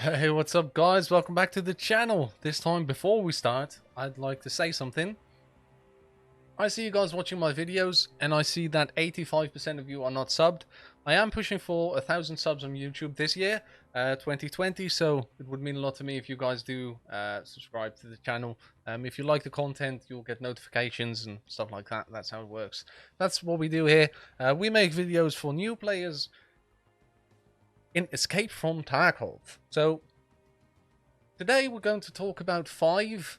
Hey, what's up guys? Welcome back to the channel. This time before we start, I'd like to say something. I see you guys watching my videos and I see that 85% of you are not subbed. I am pushing for 1,000 subs on YouTube this year, 2020, so it would mean a lot to me if you guys do subscribe to the channel. If you like the content, you'll get notifications and stuff like that. That's how it works. That's what we do here. We make videos for new players in Escape from Tarkov. So today we're going to talk about five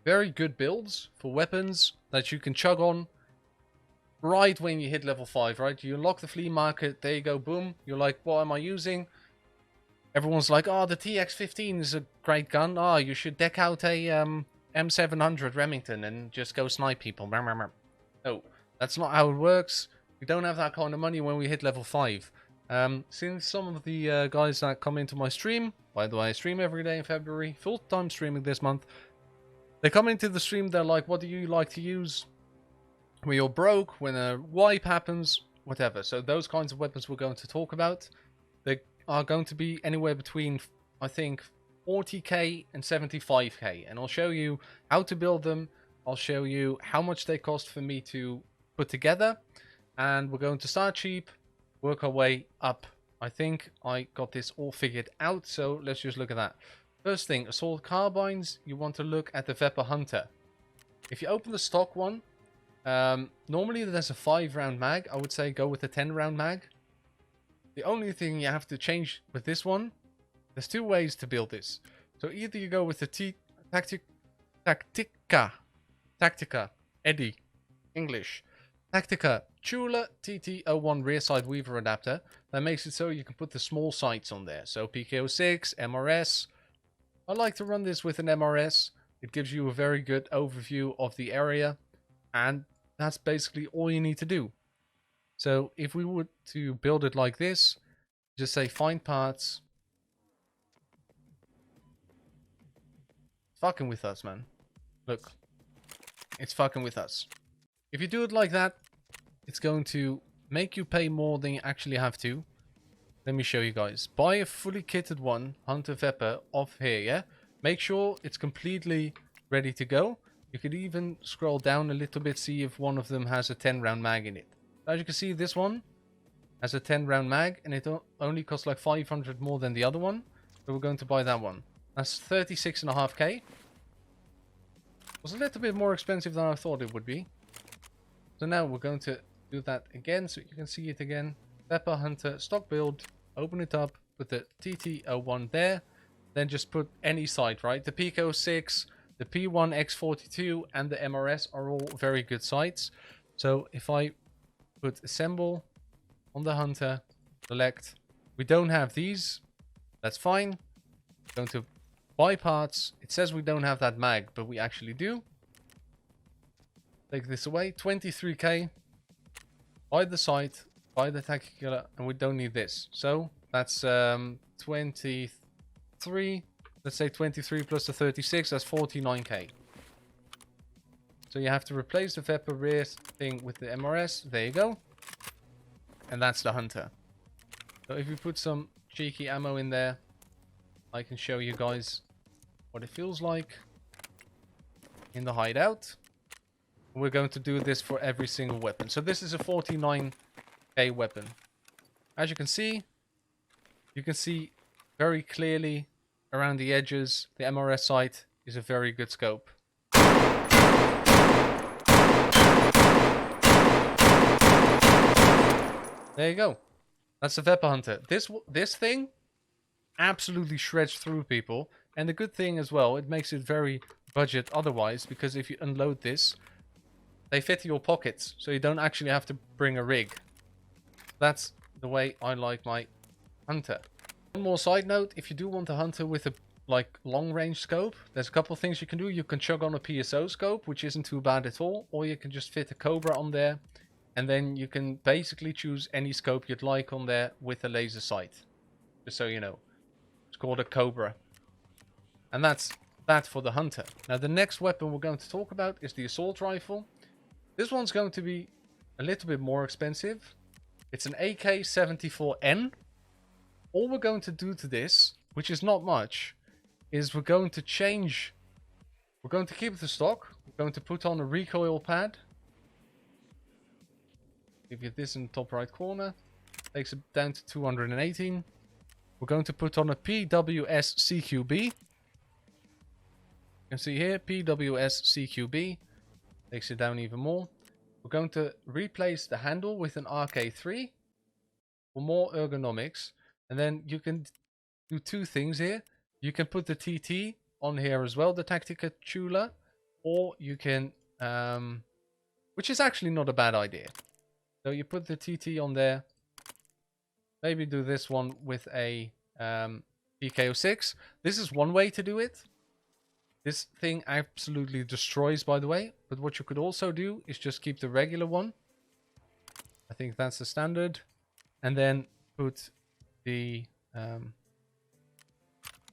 very good builds for weapons that you can chug on right when you hit level 5, right? You unlock the flea market, there you go, boom. You're like, what am I using? Everyone's like, oh, the TX-15 is a great gun. Oh, you should deck out a M700 Remington and just go snipe people. No, that's not how it works. We don't have that kind of money when we hit level 5. Since some of the guys that come into my stream, by the way, I stream every day in February, full-time streaming this month, they come into the stream, they're like, what do you like to use when you're broke, when a wipe happens, whatever. So those kinds of weapons we're going to talk about. They are going to be anywhere between, I think, 40k and 75k. And I'll show you how to build them. I'll show you how much they cost for me to put together. And we're going to start cheap, work our way up. I think I got this all figured out, so let's just look at that. First thing, assault carbines, you want to look at the Vepr Hunter. If you open the stock one, normally there's a 5-round mag. I would say go with a 10-round mag. The only thing you have to change with this one, there's two ways to build this. So either you go with the Tactica, Eddy, English. Tactica Chula TT01 rear side weaver adapter. That makes it so you can put the small sights on there. So PK06, MRS. I like to run this with an MRS. It gives you a very good overview of the area. And that's basically all you need to do. So if we were to build it like this, just say find parts. It's fucking with us, man. Look. It's fucking with us. If you do it like that, it's going to make you pay more than you actually have to. Let me show you guys. Buy a fully kitted one, Hunter Vepr, off here, yeah? Make sure it's completely ready to go. You could even scroll down a little bit, see if one of them has a 10-round mag in it. As you can see, this one has a 10-round mag, and it only costs like 500 more than the other one. So we're going to buy that one. That's 36.5k. Was a little bit more expensive than I thought it would be. So now we're going to do that again, so you can see it again. Vepr Hunter, stock build, open it up, put the TT01 there, then just put any sight, right? The PK06, the P1X42, and the MRS are all very good sights. So if I put assemble on the Hunter, select, we don't have these, that's fine. Going to buy parts, it says we don't have that mag, but we actually do. Take this away, 23k, buy the sight, buy the tactical, and we don't need this. So that's 23, let's say 23 plus the 36, that's 49k. So you have to replace the Vepr rear thing with the MRS, there you go. And that's the Hunter. So if you put some cheeky ammo in there, I can show you guys what it feels like in the hideout. We're going to do this for every single weapon. So this is a 49k weapon. As you can see very clearly around the edges. The MRS sight is a very good scope. There you go. That's the Vepr Hunter. This thing absolutely shreds through people. And the good thing as well, it makes it very budget otherwise, because if you unload this, they fit your pockets, so you don't actually have to bring a rig. That's the way I like my Hunter. One more side note, if you do want a Hunter with a long range scope, there's a couple of things you can do. You can chug on a PSO scope, which isn't too bad at all, or you can just fit a Cobra on there, and then you can basically choose any scope you'd like on there with a laser sight. Just so you know. It's called a Cobra. And that's that for the Hunter. Now the next weapon we're going to talk about is the assault rifle. This one's going to be a little bit more expensive. It's an AK-74N. all we're going to do to this, which is not much, is we're going to change. We're going to keep the stock. We're going to put on a recoil pad. Give you this in the top right corner. Takes it down to 218. We're going to put on a PWS CQB. You can see here, PWS CQB. Takes it down even more. We're going to replace the handle with an RK3 for more ergonomics. And then you can do two things here. You can put the TT on here as well, the Tactica Chula. Or you can, which is actually not a bad idea. So you put the TT on there. Maybe do this one with a PKO6. This is one way to do it. This thing absolutely destroys, by the way. But what you could also do is just keep the regular one. I think that's the standard. And then put the...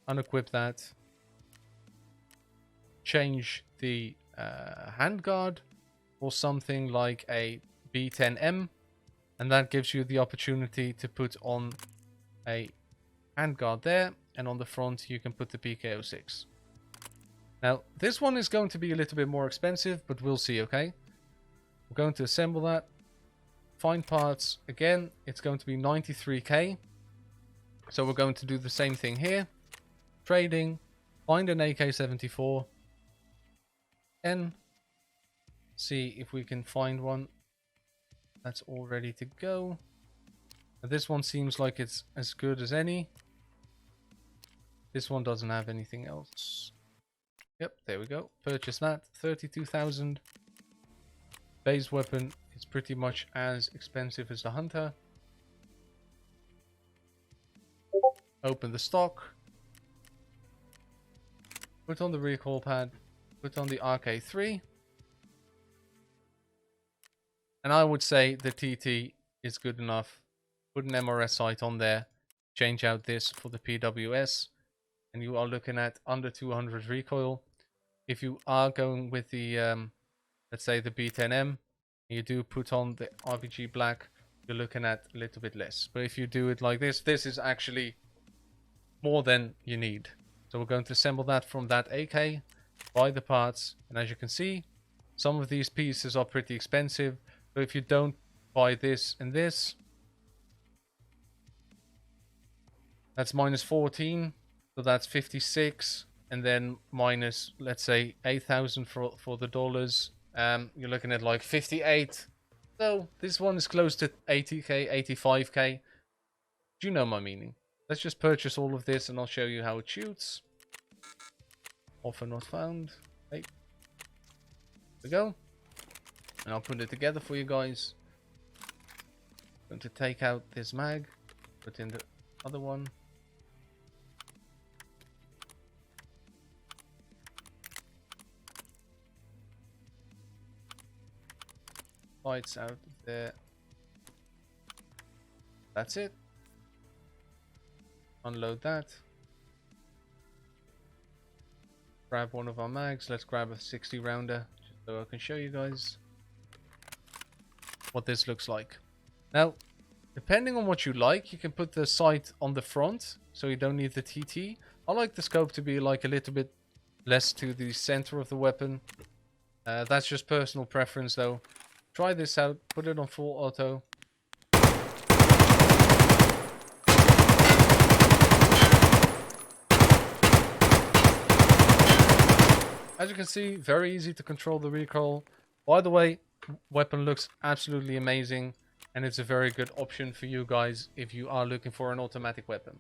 unequip that. Change the handguard for something like a B10M. And that gives you the opportunity to put on a handguard there. And on the front, you can put the PKO6. Now, this one is going to be a little bit more expensive, but we'll see, okay? We're going to assemble that. Find parts. Again, it's going to be 93k. So we're going to do the same thing here. Trading. Find an AK-74. And see if we can find one that's all ready to go. Now, this one seems like it's as good as any. This one doesn't have anything else. Yep, there we go. Purchase that. 32,000. Base weapon is pretty much as expensive as the Hunter. Open the stock. Put on the recoil pad. Put on the RK3. And I would say the TT is good enough. Put an MRS sight on there. Change out this for the PWS. And you are looking at under 200 recoil. If you are going with the, let's say the B10M, you do put on the RPG Black, you're looking at a little bit less. But if you do it like this, this is actually more than you need. So we're going to assemble that from that AK, buy the parts, and as you can see, some of these pieces are pretty expensive. But if you don't buy this and this, that's minus 14, so that's 56. And then minus, let's say, 8,000 for the dollars. You're looking at like 58. So this one is close to 80k, 85k. Do you know my meaning? Let's just purchase all of this and I'll show you how it shoots. Offer not found. Hey. There we go. And I'll put it together for you guys. Going to take out this mag. Put in the other one. Lights out there. That's it. Unload that. Grab one of our mags. Let's grab a 60 rounder just so I can show you guys what this looks like. Now, depending on what you like, you can put the sight on the front so you don't need the TT. I like the scope to be like a little bit less to the center of the weapon. That's just personal preference though. Try this out, put it on full auto. As you can see, very easy to control the recoil. By the way, weapon looks absolutely amazing, and it's a very good option for you guys if you are looking for an automatic weapon.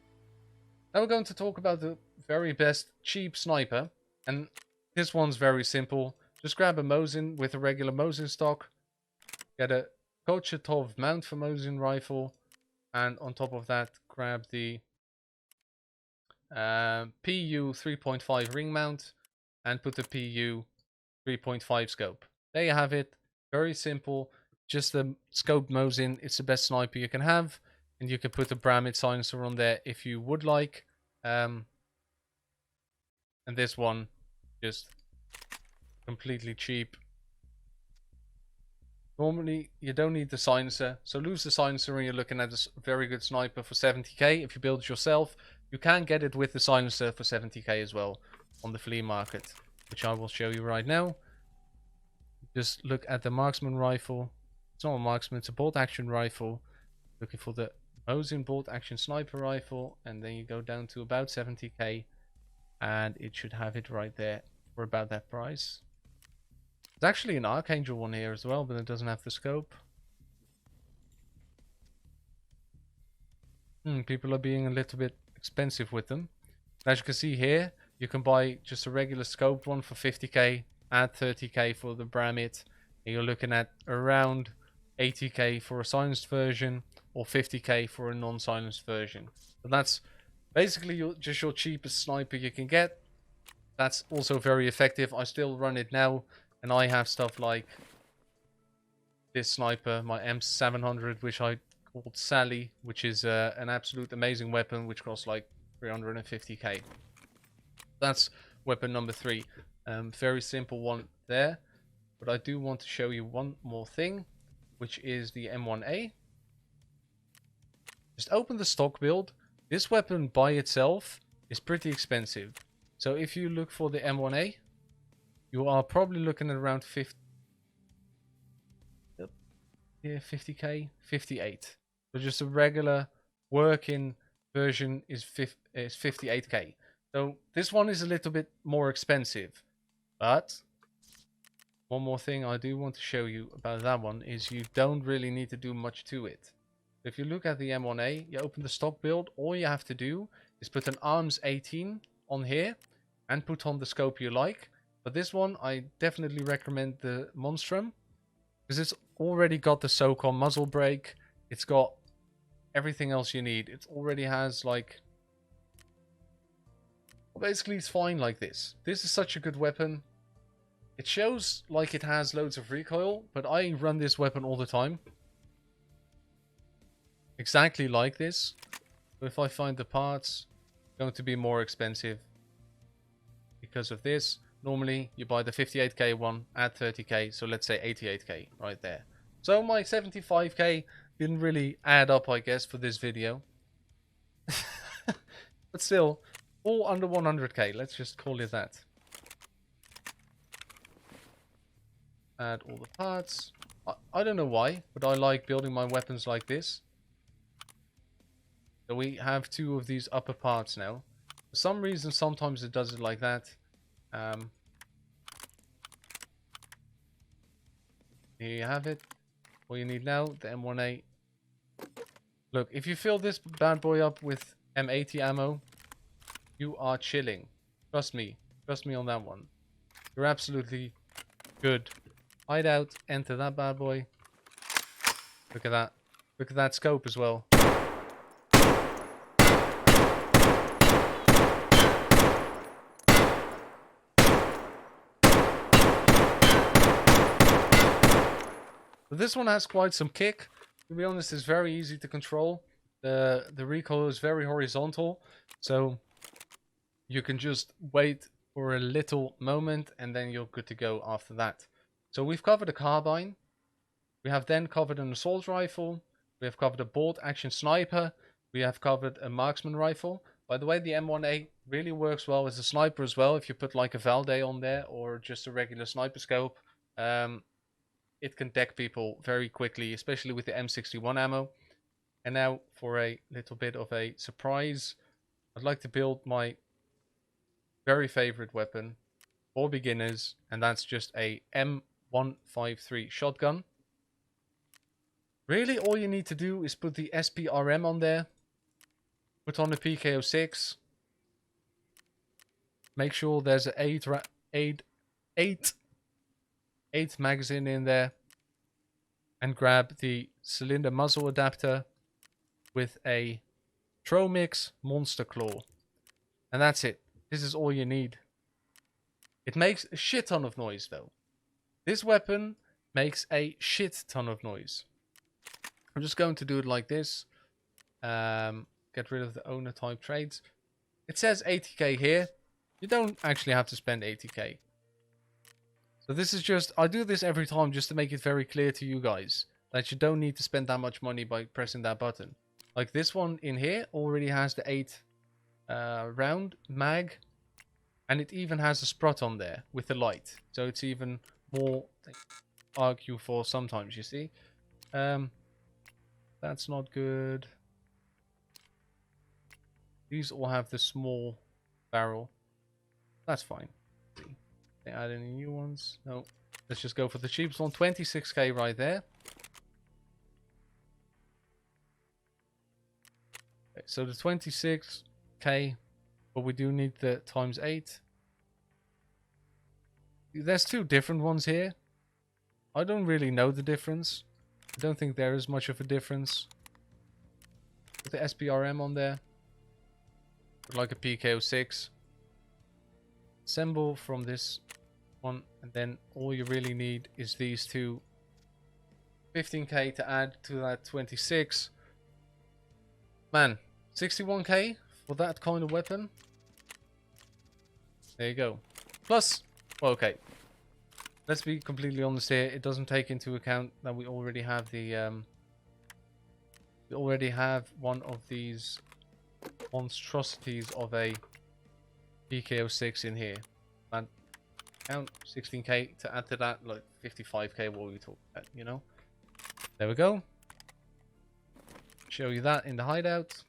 Now we're going to talk about the very best cheap sniper, and this one's very simple. Just grab a Mosin with a regular Mosin stock. Get a Kochetov mount for Mosin rifle, and on top of that, grab the PU 3.5 ring mount and put the PU 3.5 scope. There you have it. Very simple. Just the scope Mosin. It's the best sniper you can have, and you can put a Bramit silencer on there if you would like. And this one, just completely cheap. Normally, you don't need the silencer, so lose the silencer and you're looking at a very good sniper for 70k. If you build it yourself, you can get it with the silencer for 70k as well on the flea market, which I will show you right now. Just look at the marksman rifle. It's not a marksman, it's a bolt action rifle. Looking for the Mosin bolt action sniper rifle, and then you go down to about 70k, and it should have it right there for about that price. There's actually an Archangel one here as well, but it doesn't have the scope. People are being a little bit expensive with them. As you can see here, you can buy just a regular scoped one for 50k, add 30k for the Bramit, and you're looking at around 80k for a silenced version, or 50k for a non-silenced version. But that's basically just your cheapest sniper you can get. That's also very effective. I still run it now, and I have stuff like this sniper, my M700, which I called Sally, which is an absolute amazing weapon, which costs like 350k. That's weapon number 3. Very simple one there. But I do want to show you one more thing, which is the M1A. Just open the stock build. This weapon by itself is pretty expensive. So if you look for the M1A, you are probably looking at around 50k, 58. So just a regular working version is 58k. So this one is a little bit more expensive. But one more thing I do want to show you about that one is you don't really need to do much to it. If you look at the M1A, you open the stock build, all you have to do is put an arms 18 on here and put on the scope you like. But this one, I definitely recommend the Monstrum, because it's already got the SOCOM muzzle brake. It's got everything else you need. It already has like... Basically, it's fine like this. This is such a good weapon. It shows like it has loads of recoil, but I run this weapon all the time. Exactly like this. So if I find the parts, it's going to be more expensive because of this. Normally, you buy the 58k one, add 30k, so let's say 88k right there. So my 75k didn't really add up, I guess, for this video. But still, all under 100k, let's just call it that. Add all the parts. I don't know why, but I like building my weapons like this. So we have 2 of these upper parts now. For some reason, sometimes it does it like that. Here you have it. All you need now, the M1A. Look, if you fill this bad boy up with M80 ammo, you are chilling. Trust me. Trust me on that one. You're absolutely good. Hide out, enter that bad boy. Look at that. Look at that scope as well. But this one has quite some kick. To be honest, it's very easy to control. The recoil is very horizontal, so you can just wait for a little moment and then you're good to go after that. So we've covered a carbine. We have then covered an assault rifle. We have covered a bolt action sniper. We have covered a marksman rifle. By the way, the M1A really works well as a sniper as well. If you put like a Valde on there or just a regular sniper scope, it can deck people very quickly, especially with the M61 ammo. And now for a little bit of a surprise, I'd like to build my very favorite weapon for beginners, and that's just a M153 shotgun. Really, all you need to do is put the SPRM on there, put on the PKO6, make sure there's an 8 magazine in there, and grab the cylinder muzzle adapter with a Tromix Monster Claw. And that's it. This is all you need. It makes a shit ton of noise though. This weapon makes a shit ton of noise. I'm just going to do it like this. Get rid of the owner type trades. It says 80k here. You don't actually have to spend 80k. So this is just, I do this every time just to make it very clear to you guys that you don't need to spend that much money by pressing that button. Like this one in here already has the 8 round mag, and it even has a sprut on there with the light. So it's even more argue for sometimes, you see. That's not good. These all have the small barrel. That's fine. They add any new ones? No. Let's just go for the cheapest one. 26k right there. Okay, so the 26k, but we do need the times 8. There's 2 different ones here. I don't really know the difference. I don't think there is much of a difference. Put the SPRM on there. Like a PKO6. Assemble from this one, and then all you really need is these 2. 15k to add to that 26. Man, 61k for that kind of weapon. There you go. Plus, well, okay. Let's be completely honest here. It doesn't take into account that we already have the we already have one of these monstrosities of a PKO6 in here. And count 16k to add to that, like 55k. What we talk about, you know. There we go. Show you that in the hideout.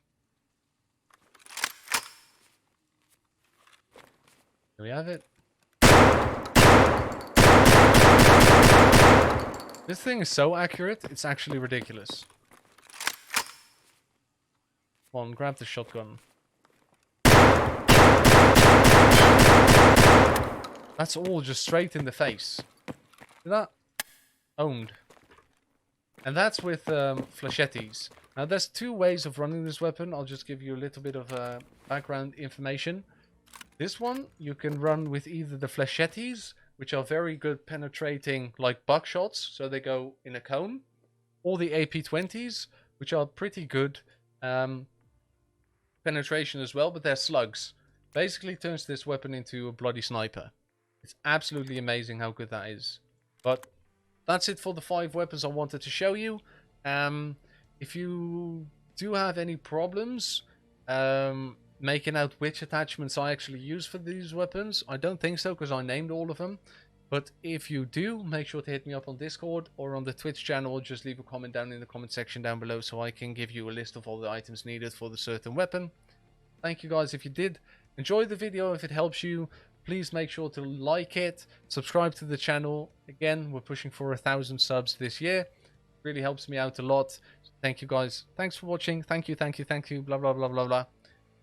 There we have it. This thing is so accurate, it's actually ridiculous. Come on, grab the shotgun. That's all just straight in the face. See that? Owned. And that's with flechettes. Now there's 2 ways of running this weapon. I'll just give you a little bit of background information. This one you can run with either the flechettes, which are very good penetrating like buckshots, so they go in a cone, or the AP-20s, which are pretty good penetration as well, but they're slugs. Basically turns this weapon into a bloody sniper. It's absolutely amazing how good that is. But that's it for the 5 weapons I wanted to show you. If you do have any problems making out which attachments I actually use for these weapons, I don't think so, because I named all of them. But if you do, make sure to hit me up on Discord or on the Twitch channel, or just leave a comment down in the comment section down below so I can give you a list of all the items needed for the certain weapon. Thank you guys if you did. Enjoy the video. If it helps you, please make sure to like it, subscribe to the channel. Again, we're pushing for 1,000 subs this year. It really helps me out a lot. Thank you guys. Thanks for watching. Thank you, blah, blah, blah, blah, blah.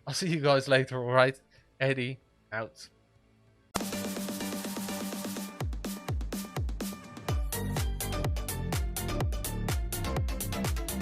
I'll see you guys later, alright? Eddie, out.